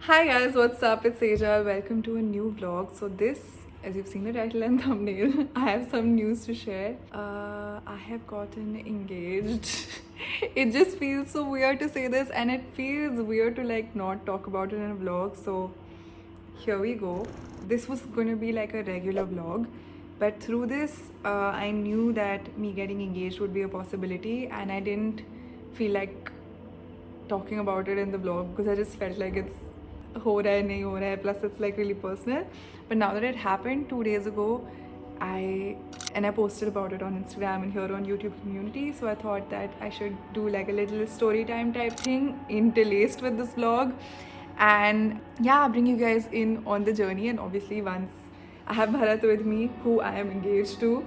Hi guys, what's up? It's Sejal. Welcome to a new vlog. So this, as you've seen the title and thumbnail, I have some news to share. I have gotten engaged. It just feels so weird to say this, and it feels weird to not talk about it in a vlog. So here we go. This was going to be like a regular vlog, but through this, I knew that me getting engaged would be a possibility, and I didn't feel like talking about it in the vlog because I just felt like it's हो रहा है नहीं हो रहा है, plus it's like really personal. But now that it happened 2 days ago, I posted about it on Instagram and here on YouTube community, so I thought that I should do like a little story time type thing interlaced with this vlog, and yeah, bring you guys in on the journey. And obviously once I have Bharat with me, who I am engaged to,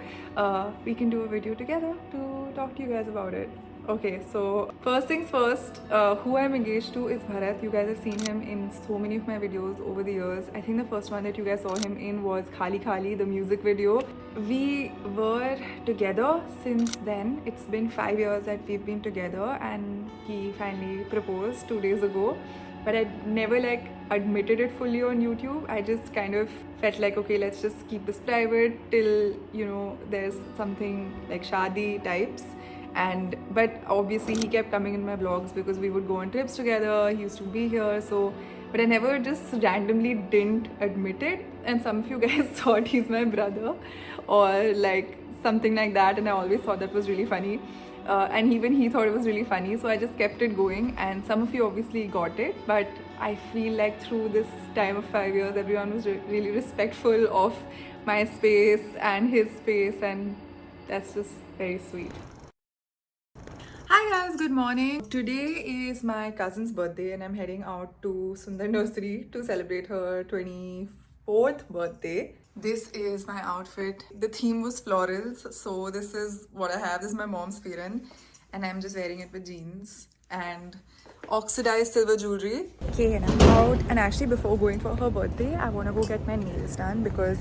we can do a video together to talk to you guys about it. Okay, so first things first, who I'm engaged to is Bharat. You guys have seen him in so many of my videos over the years. I think the first one that you guys saw him in was Khali Khali, the music video. We were together since then. It's been 5 years that we've been together, and he finally proposed 2 days ago. But I never admitted it fully on YouTube. I just kind of felt like, okay, let's just keep this private till there's something like shadi types. But obviously he kept coming in my vlogs because we would go on trips together. He used to be here, so but I never just randomly didn't admit it. And some of you guys thought he's my brother or like something like that, and I always thought that was really funny. And even he thought it was really funny, so I just kept it going. And some of you obviously got it, but I feel like through this time of 5 years, everyone was really respectful of my space and his space, and that's just very sweet. Hi guys, good morning. Today is my cousin's birthday and I'm heading out to Sundar Nursery to celebrate her 24th birthday. This is my outfit. The theme was florals, so this is what I have. This is my mom's Firan, and I'm just wearing it with jeans and oxidized silver jewelry. Okay, and I'm out. And actually, before going for her birthday, I want to go get my nails done because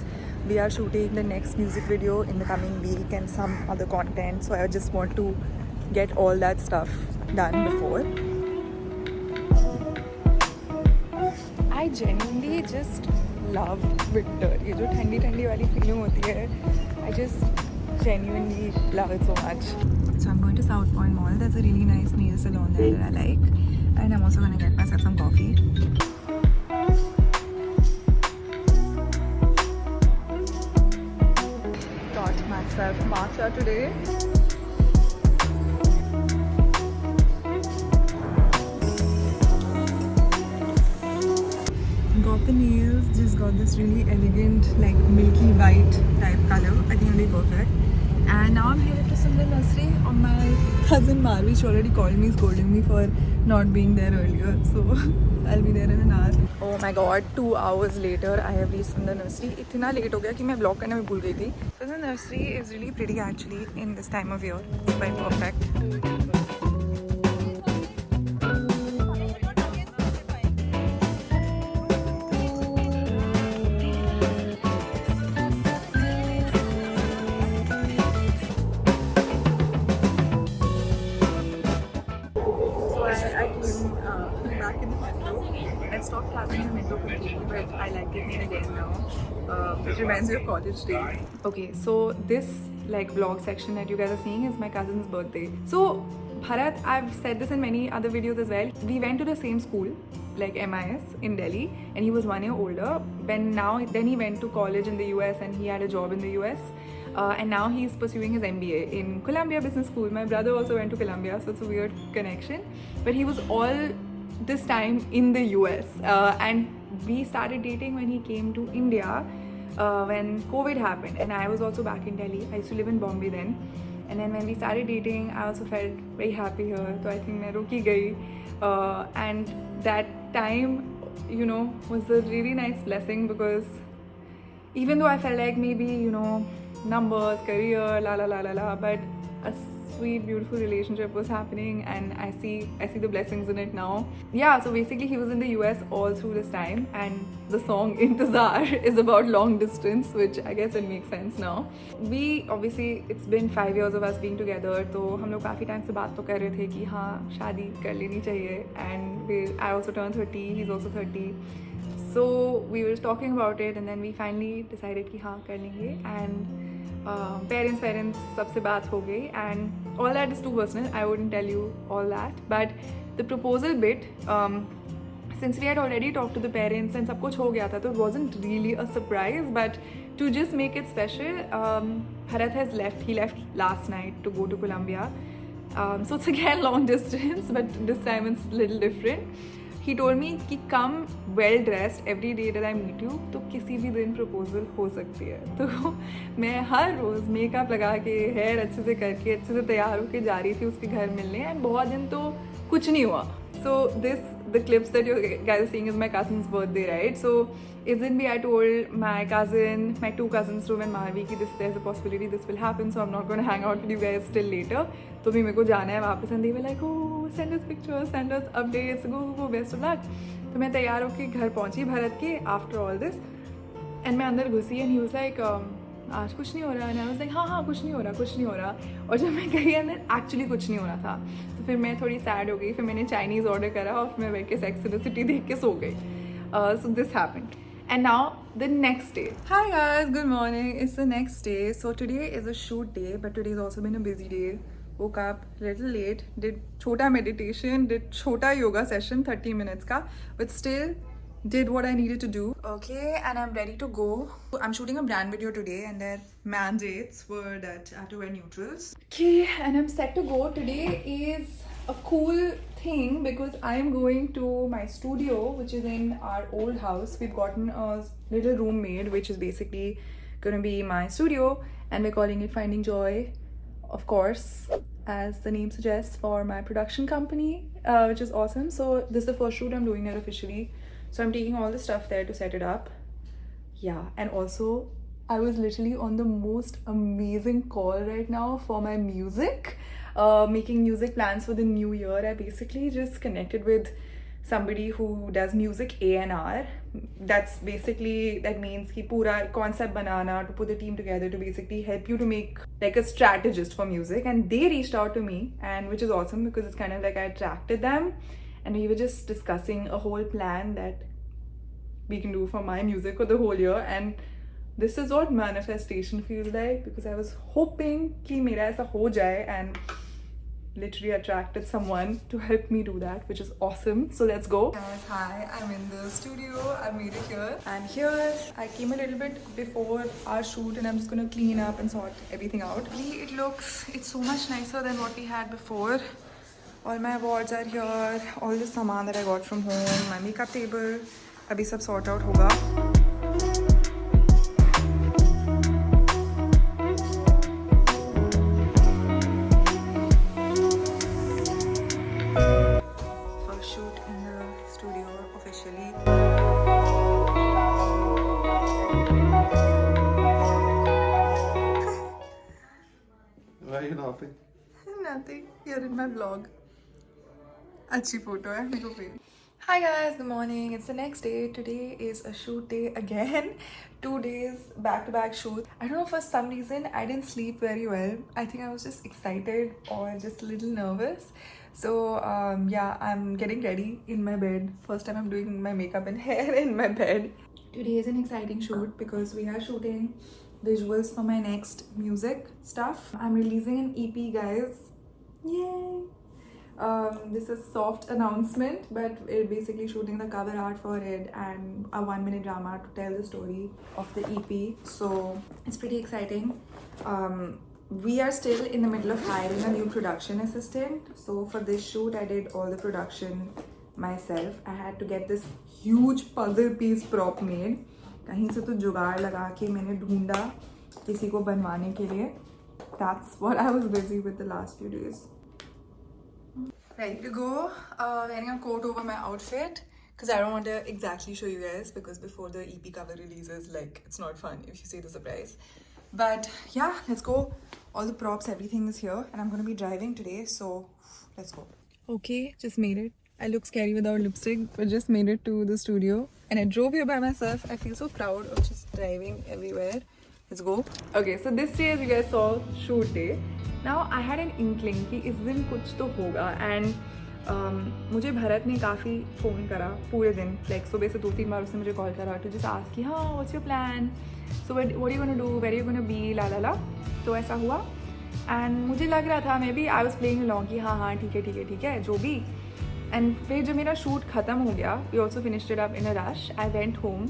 we are shooting the next music video in the coming week and some other content. So I just want to get all that stuff done before. I genuinely just love winter. ये जो ठंडी ठंडी वाली feeling होती है, I just genuinely love it so much. So I'm going to South Point Mall. There's a really nice nail salon there that I like, and I'm also going to get myself some coffee. Got myself matcha today. Got the nails, just got this really elegant like milky white type color. I think it'll be perfect. And now I'm headed to Sundar Nursery on my cousin Marvi. She already called me, scolding me for not being there earlier, so I'll be there in an hour. Oh my god, 2 hours later I have reached Sundar Nursery. इतना late हो गया कि मैं vlog करने में भूल गई थी. Sundar Nursery is really pretty actually in this time of year. It's quite perfect. I came back in the metro. I stopped having the metro completely, but I like it again now. It reminds me of college days. Okay, so this vlog section that you guys are seeing is my cousin's birthday. So Bharat, I've said this in many other videos as well. We went to the same school, like MIS in Delhi, and he was 1 year older. Then he went to college in the US and he had a job in the US. And now he's pursuing his MBA in Columbia Business School. My brother also went to Columbia, so it's a weird connection. But he was all this time in the US. And we started dating when he came to India when COVID happened. And I was also back in Delhi. I used to live in Bombay then. And then when we started dating, I also felt very happy here. So I think I ruki gayi. And that time, was a really nice blessing because even though I felt like maybe, numbers, career, but a sweet, beautiful relationship was happening, and I see the blessings in it now. Yeah, so basically he was in the US all through this time, and the song Intezar is about long distance, which I guess it makes sense now. We obviously, it's been 5 years of us being together, तो हम लोग काफ़ी time से बात तो कर रहे थे कि हाँ शादी कर लेनी चाहिए, and I also turned 30, he's also 30. So we were talking about it, and then we finally decided कि हाँ कर लेंगे, and parents सबसे बात हो गई, and all that is too personal. I wouldn't tell you all that, but the proposal bit, since we had already talked to the parents and सब कुछ हो गया था, so it wasn't really a surprise. But to just make it special, Bharat has left. He left last night to go to Colombia. So it's again long distance, but this time it's a little different. He told me कि come well dressed every day that I meet you, तो किसी भी दिन proposal हो सकती है. तो मैं हर रोज़ मेकअप लगा के, हेयर अच्छे से करके, अच्छे से तैयार होके जा रही थी उसके घर मिलने, and बहुत दिन तो कुछ नहीं हुआ. So the clips that you guys are seeing is my cousin's birthday, right? So isn't me, I told my two cousins, Dhruv and Mahavi, कि there's a possibility this will happen, so I'm not going to hang out with you guys till later. तो भी मेरे को जाना है वापस, and they were like, oh, send us pictures, send us updates, go, best of luck. तो मैं तैयार होके घर पहुंची भरत के after all this, and मैं अंदर घुसी, and he was like, आज कुछ नहीं हो रहा, and I was like, हाँ कुछ नहीं हो रहा. और जब मैं गई अंदर एक्चुअली कुछ नहीं हो रहा था, तो फिर मैं थोड़ी सैड हो गई. फिर मैंने चाइनीज़ ऑर्डर करा और फिर मैं बैठ के सेक्स एंड द सिटी देख के सो गई. So this happened. And now the next day. Hi guys, good morning. It's the next day. So today is a shoot day, but today's also been a busy day. Woke up a little late, did chota meditation, did chota yoga session 30 minutes ka, but still did what I needed to do. Okay, and I'm ready to go. I'm shooting a brand video today, and their mandates were that I have to wear neutrals. Okay, and I'm set to go. Today is a cool thing because I'm going to my studio, which is in our old house. We've gotten a little room made, which is basically gonna be my studio, and we're calling it Finding Joy, of course, as the name suggests, for my production company, which is awesome. So this is the first shoot I'm doing there officially. So I'm taking all the stuff there to set it up. Yeah, and also I was literally on the most amazing call right now for my music, making music plans for the new year. I basically just connected with somebody who does music A&R. That means कि पूरा concept banana, to put the team together, to basically help you to make like a strategist for music. And they reached out to me, and which is awesome because it's kind of like I attracted them. And we were just discussing a whole plan that we can do for my music for the whole year. And this is what manifestation feels like, because I was hoping कि मेरा ऐसा हो जाए, and literally attracted someone to help me do that, which is awesome. So let's go. Guys, hi, I'm in the studio. I made it here. And here I came a little bit before our shoot, and I'm just gonna clean up and sort everything out. It's so much nicer than what we had before. All my awards are here, all the saman that I got from home, my makeup table. Abhi sab sort out hoga. First shoot in the studio officially. Why are you laughing? Nothing. You're in my vlog. Achhi photo hai, meko pe. Hi guys, good morning. It's the next day. Today is a shoot day again. 2 days back-to-back shoots. I don't know, for some reason I didn't sleep very well. I think I was just excited or just a little nervous. So yeah, I'm getting ready in my bed. First time I'm doing my makeup and hair in my bed. Today is an exciting shoot because we are shooting visuals for my next music stuff. I'm releasing an EP, guys. Yay! This is soft announcement, but we're basically shooting the cover art for it and a 1-minute drama to tell the story of the EP. So it's pretty exciting. We are still in the middle of hiring a new production assistant. So for this shoot, I did all the production myself. I had to get this huge puzzle piece prop made. कहीं से तो जुगाड़ लगा के मैंने ढूंढा किसी को बनवाने के लिए. That's what I was busy with the last few days. Ready to go. Wearing a coat over my outfit because I don't want to exactly show you guys, because before the EP cover releases, like, it's not fun if you see the surprise. But yeah, let's go. All the props, everything is here, and I'm gonna be driving today, so let's go. Okay, just made it. I look scary without lipstick, but just made it to the studio, and I drove here by myself. I feel so proud of just driving everywhere. Let's go. Okay, so this day, as you guys saw, shoot day. Now I had an inkling कि इस दिन कुछ तो होगा, and मुझे भरत ने काफ़ी phone करा पूरे दिन, लाइक सुबह से 2-3 बार उसने मुझे कॉल करा टू जस्ट आस्क कि हाँ what's your plan, so what you gonna do, where you gonna be, la la la. तो ऐसा हुआ, एंड मुझे लग रहा था maybe I was playing along कि हाँ हाँ ठीक है जो भी. एंड फिर जब मेरा शूट ख़त्म हो गया, we also finished it up in a rush. I went home,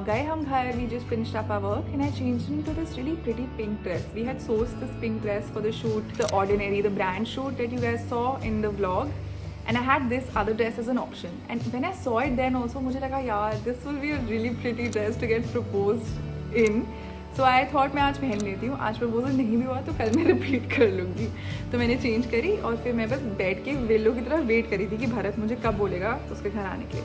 गए हम घर, we just finished up our work and I changed into this really pretty pink dress. We had sourced this pink dress for the shoot, the Ordinary, the brand shoot that you guys saw in the vlog. And I had this other dress as an option. And when I saw it then also, मुझे लगा यार this will be a really pretty dress to get proposed in. So I thought मैं आज पहन लेती हूँ. आज proposal नहीं भी हुआ तो कल मैं रिपीट कर लूँगी. तो मैंने चेंज करी और फिर मैं बस बैठ के वेलो की तरह वेट करी थी कि भरत मुझे कब बोलेगा उसके घर आने के लिए.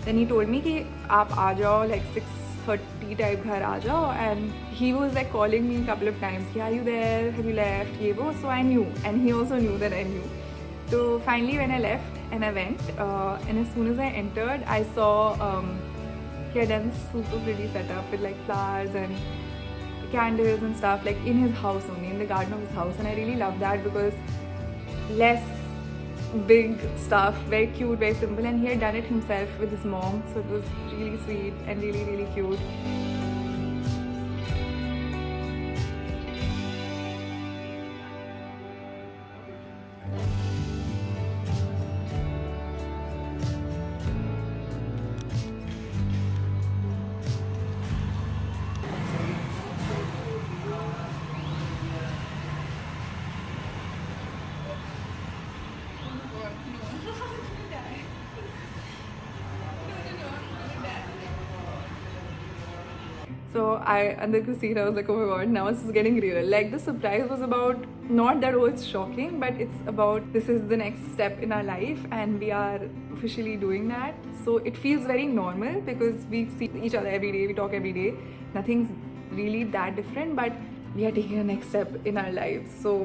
Then he told me कि आप आ जाओ, like 6:30 टाइप घर आ जाओ. And he was like calling me a couple of times कि are you there, have you left, ये वो. So I knew, and he also knew that I knew. So finally when I left and I went, and as soon as I entered, I saw he had done this super pretty setup with like flowers and candles and stuff, like in his house only, in the garden of his house. And I really love that because less big stuff, very cute, very simple. And he had done it himself with his mom, so it was really sweet and really, really cute. So under the seat, I was like, oh my god, now this is getting real. Like the surprise was about not that oh it's shocking, but it's about this is the next step in our life and we are officially doing that. So it feels very normal because we see each other every day, we talk every day. Nothing's really that different, but we are taking a next step in our lives. So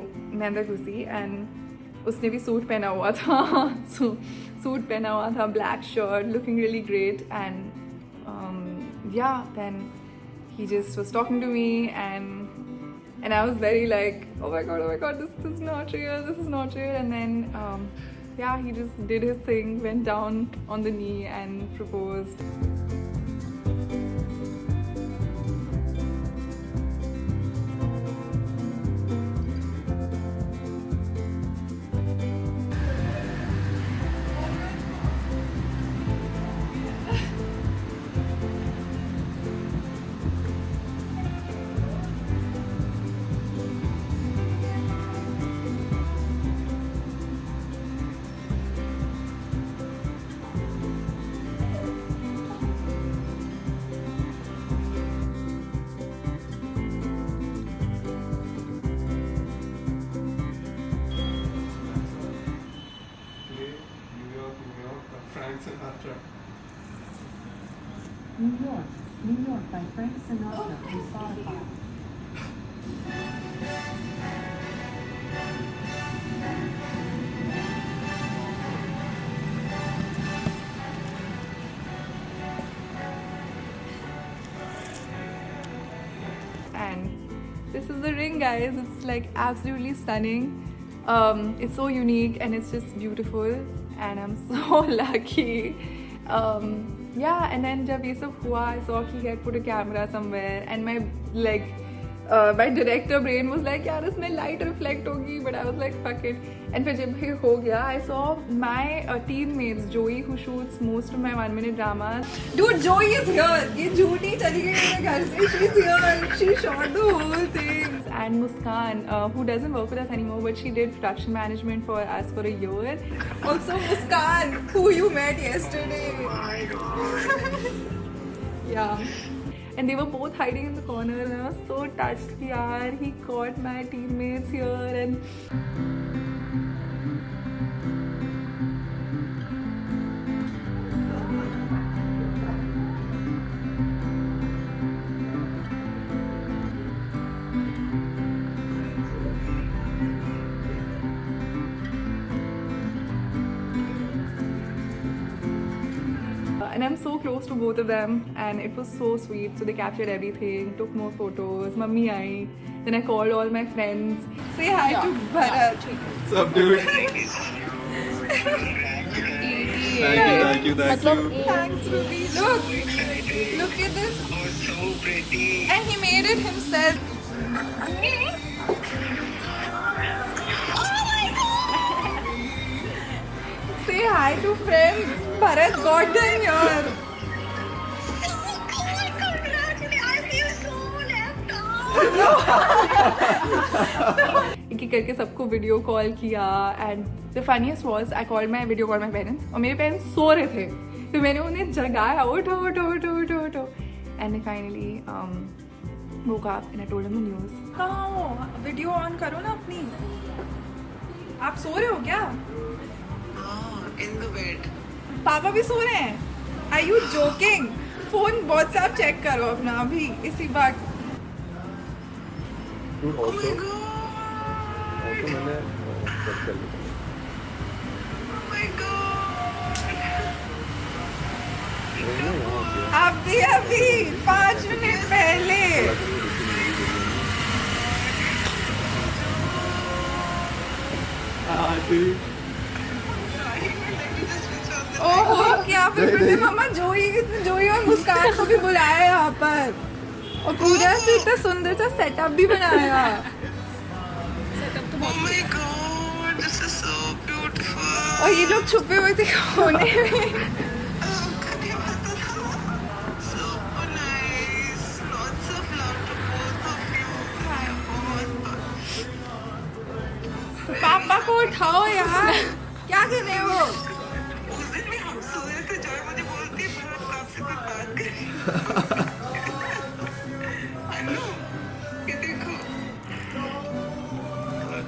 neither Kusi, and उसने भी suit पहना हुआ था. So suit पहना हुआ था, black shirt, looking really great. And yeah, then he just was talking to me, and I was very like, oh my god, this is not real. And then yeah, he just did his thing, went down on the knee and proposed. New York by Frank Sinatra and Spotify. And this is the ring, guys. It's like absolutely stunning. It's so unique and it's just beautiful, and I'm so lucky. Yeah, and then जब ये सब हुआ, I saw he had put a camera somewhere, and my like my director brain was like यार इसमें light reflect होगी, but I was like fuck it. And फिर जब ये हो गया, I saw my teammates Joey, who shoots most of my 1-minute dramas. Dude, Joey is here. ये झूठी चली गई मेरे घर से. She's here. She shot the whole thing. And Muskan, who doesn't work with us anymore, but she did production management for us for a year. Also Muskan, who you met yesterday. Oh my god. Yeah. And they were both hiding in the corner, and I was so touched. Yaar, he caught my teammates here, and and I'm so close to both of them, and it was so sweet. So they captured everything, took more photos. Mummy aayi. Then I called all my friends. Say hi to Bharat. What's up, dude? Thank you. Thanks, Ruby. Look at this. Oh, so pretty. And he made it himself. Say hi to friends. Bharat got them here. एक एक करके सबको video call किया. And the funniest was I called my video call my parents, और मेरे parents so रहे थे तो मैंने उन्हें जगाया, उठो उठो उठो उठो उठो. And I finally woke up and I told him the news. कहाँ हो? वीडियो ऑन करो ना अपनी. आप सो रहे हो क्या? In the bed. पापा भी सो रहे हैं. Are you joking? Phone WhatsApp check करो अपना अभी इसी बात. Dude, Oh my god. मैंने check कर लिया. Oh my god. अभी 5 मिनट पहले. ओहो, क्या फिर मम्मा जोई और मुस्कान को भी बुलाया यहाँ पर, और पूरा से इतना सुंदर सा सेटअप भी बनाया. Oh my god. This is so beautiful. और ये लोग छुपे हुए थे कोने में. So nice. Lots of love to both of you. पापा को उठाओ यार, क्या कर रहे हो? उस दिन भी हम सोए थे, जॉय मुझे बोलती है भरत आपसे कोई बात करें. अनु, ये देखो.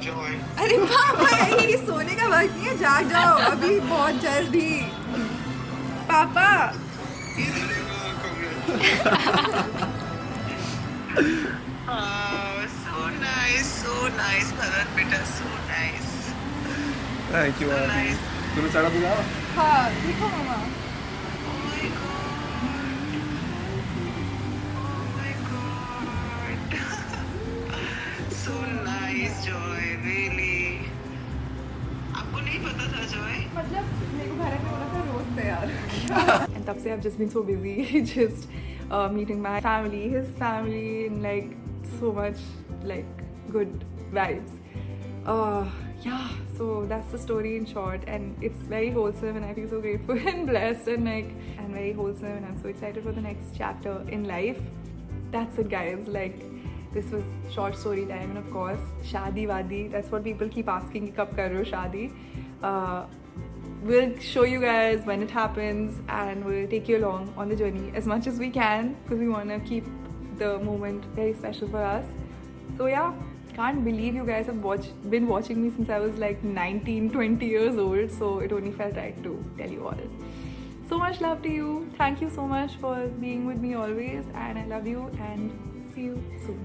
जॉय. अरे पापा, ये सोने का वक्त नहीं है, जाग जाओ अभी बहुत जल्दी. पापा So nice, Bharat beta, so nice. Thank you. So nice. तूने साड़ा बुलाया? हाँ देखो मामा. Oh my god. Oh my god. So nice, Joy. Really. आपको नहीं पता था, Joy? मतलब मेरे को भारत में बोला था रोज तैयार. And तब से I've just been so busy just meeting my family, his family, and like so much like good vibes. Yeah, so that's the story in short, and it's very wholesome, and I feel so grateful and blessed and very wholesome, and I'm so excited for the next chapter in life. That's it, guys. Like, this was short story time, and of course shadi wadi, that's what people keep asking ki kab kar rahe ho shadi. We'll show you guys when it happens, and we'll take you along on the journey as much as we can, because we want to keep the moment very special for us. So yeah, can't believe you guys have been watching me since I was like 19-20 years old, so it only felt right to tell you all. So much love to you. Thank you so much for being with me always, and I love you, and see you soon.